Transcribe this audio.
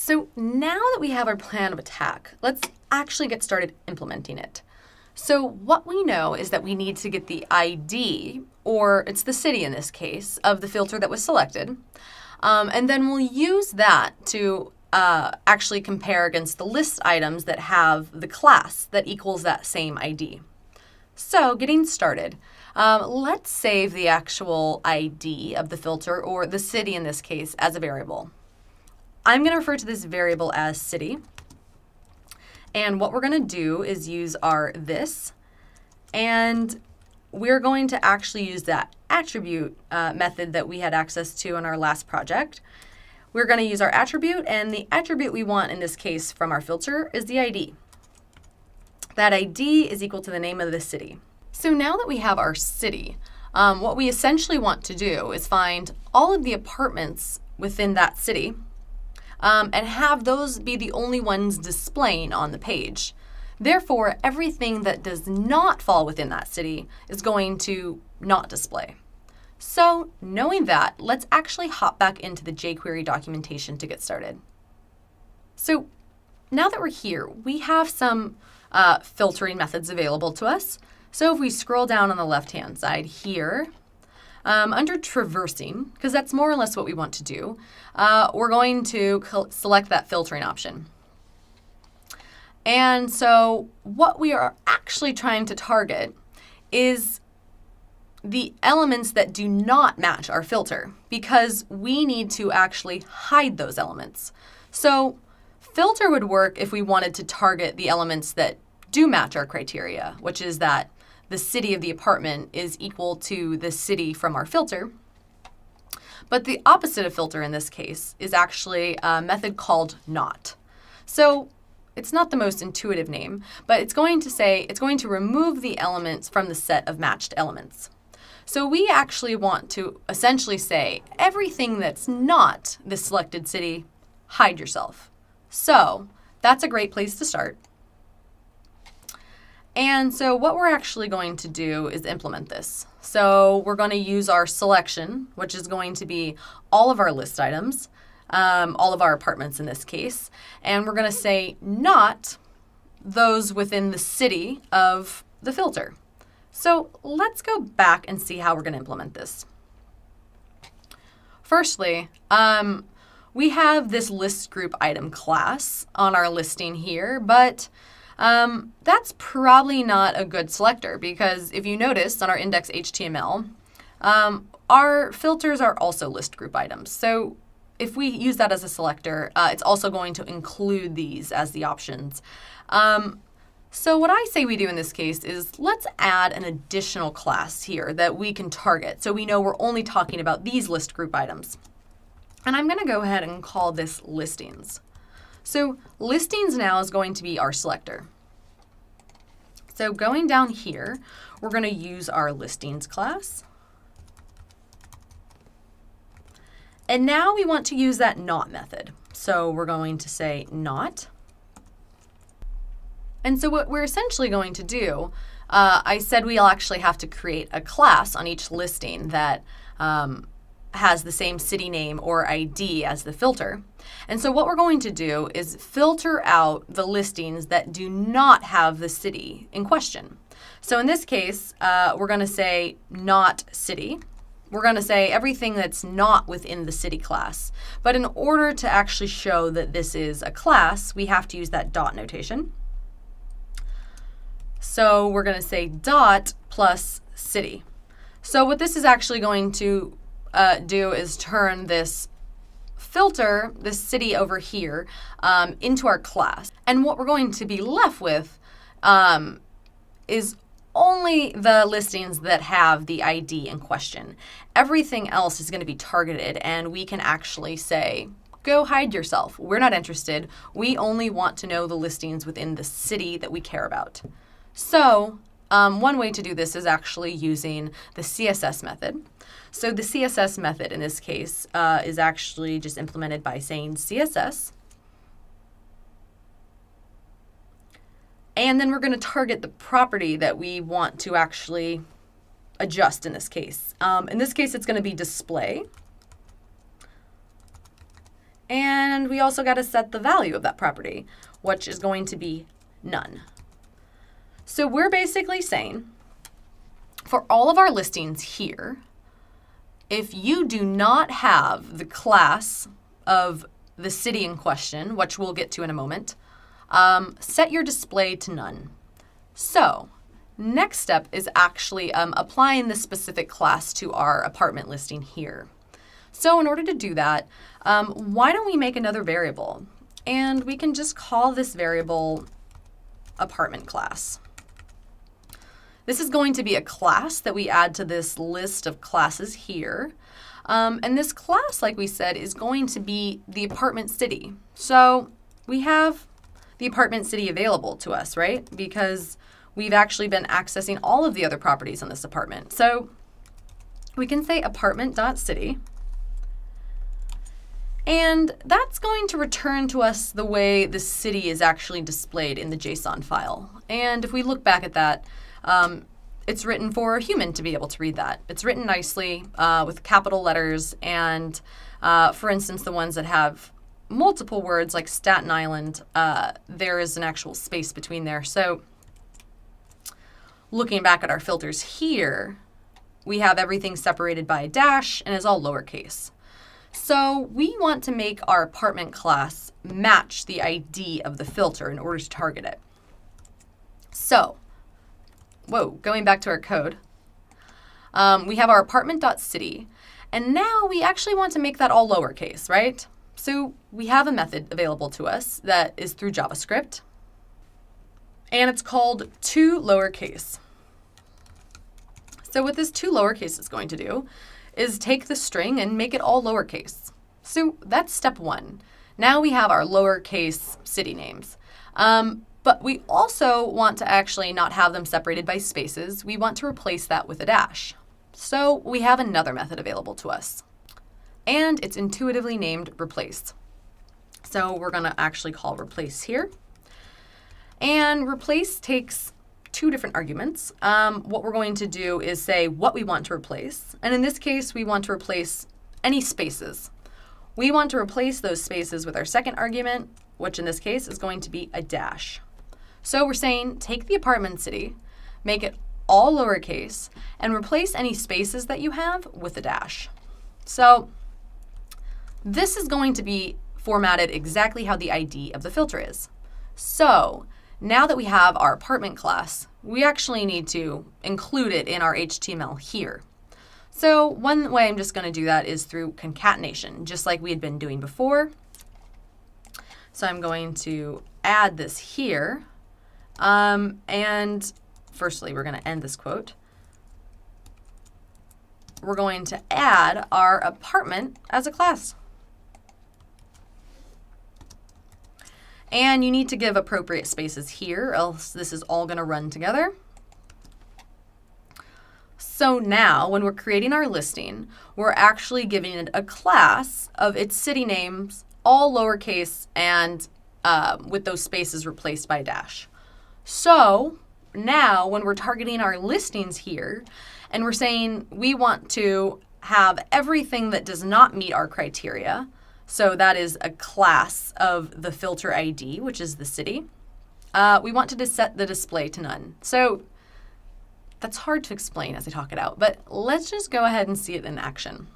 So now that we have our plan of attack, let's actually get started implementing it. So what we know is that we need to get the ID, or it's the city in this case, of the filter that was selected. And then we'll use that to actually compare against the list items that have the class that equals that same ID. So getting started, let's save the actual ID of the filter, or the city in this case, as a variable. I'm going to refer to this variable as city. And what we're going to do is use our this, and we're going to actually use that attribute method that we had access to in our last project. We're going to use our attribute, and the attribute we want in this case from our filter is the ID. That ID is equal to the name of the city. So now that we have our city, what we essentially want to do is find all of the apartments within that city and have those be the only ones displaying on the page. Therefore, everything that does not fall within that city is going to not display. So knowing that, let's actually hop back into the jQuery documentation to get started. So now that we're here, we have some filtering methods available to us. So if we scroll down on the left-hand side here, under traversing, because that's more or less what we want to do, we're going to select that filtering option. And so what we are actually trying to target is the elements that do not match our filter, because we need to actually hide those elements. So filter would work if we wanted to target the elements that do match our criteria, which is that the city of the apartment is equal to the city from our filter. But the opposite of filter in this case is actually a method called not. So it's not the most intuitive name, but it's going to remove the elements from the set of matched elements. So we actually want to essentially say everything that's not the selected city, hide yourself. So that's a great place to start. And so what we're actually going to do is implement this. So we're going to use our selection, which is going to be all of our list items, all of our apartments in this case. And we're going to say not those within the city of the filter. So let's go back and see how we're going to implement this. Firstly, we have this list group item class on our listing here, but that's probably not a good selector, because if you notice on our index HTML, our filters are also list group items. So if we use that as a selector, it's also going to include these as the options. So what I say we do in this case is let's add an additional class here that we can target, so we know we're only talking about these list group items. And I'm going to go ahead and call this listings. So listings now is going to be our selector. So going down here, we're going to use our listings class. And now we want to use that not method. So we're going to say not. And so what we're essentially going to do, I said we'll actually have to create a class on each listing that has the same city name or ID as the filter. And so what we're going to do is filter out the listings that do not have the city in question. So in this case, we're going to say not city. We're going to say everything that's not within the city class. But in order to actually show that this is a class, we have to use that dot notation. So we're going to say dot plus city. So what this is actually going to do is turn this filter, this city over here, into our class. And what we're going to be left with is only the listings that have the ID in question. Everything else is going to be targeted, and we can actually say, go hide yourself. We're not interested. We only want to know the listings within the city that we care about. So one way to do this is actually using the CSS method. So the CSS method in this case is actually just implemented by saying CSS. And then we're going to target the property that we want to actually adjust in this case. In this case, it's going to be display. And we also got to set the value of that property, which is going to be none. So we're basically saying for all of our listings here, if you do not have the class of the city in question, which we'll get to in a moment, set your display to none. So next step is actually applying this specific class to our apartment listing here. So in order to do that, why don't we make another variable? And we can just call this variable apartment class. This is going to be a class that we add to this list of classes here. And this class, like we said, is going to be the apartment city. So we have the apartment city available to us, right? Because we've actually been accessing all of the other properties in this apartment. So we can say apartment.city. And that's going to return to us the way the city is actually displayed in the JSON file. And if we look back at that, it's written for a human to be able to read that. It's written nicely with capital letters, and for instance, the ones that have multiple words like Staten Island, there is an actual space between there. So looking back at our filters here, we have everything separated by a dash and is all lowercase. So we want to make our apartment class match the ID of the filter in order to target it. So, going back to our code, we have our apartment.city, and now we actually want to make that all lowercase, right? So we have a method available to us that is through JavaScript, and it's called toLowercase. So what this toLowercase is going to do is take the string and make it all lowercase. So that's step one. Now we have our lowercase city names. But we also want to actually not have them separated by spaces. We want to replace that with a dash. So we have another method available to us. And it's intuitively named replace. So we're going to actually call replace here. And replace takes two different arguments. What we're going to do is say what we want to replace. And in this case, we want to replace any spaces. We want to replace those spaces with our second argument, which in this case is going to be a dash. So we're saying take the apartment city, make it all lowercase, and replace any spaces that you have with a dash. So this is going to be formatted exactly how the ID of the filter is. So now that we have our apartment class, we actually need to include it in our HTML here. So one way I'm just going to do that is through concatenation, just like we had been doing before. So I'm going to add this here. And firstly, we're going to end this quote. We're going to add our apartment as a class. And you need to give appropriate spaces here, else this is all going to run together. So now, when we're creating our listing, we're actually giving it a class of its city names, all lowercase, and with those spaces replaced by a dash. So now, when we're targeting our listings here, and we're saying we want to have everything that does not meet our criteria, so that is a class of the filter ID, which is the city, we want to set the display to none. So that's hard to explain as I talk it out, but let's just go ahead and see it in action.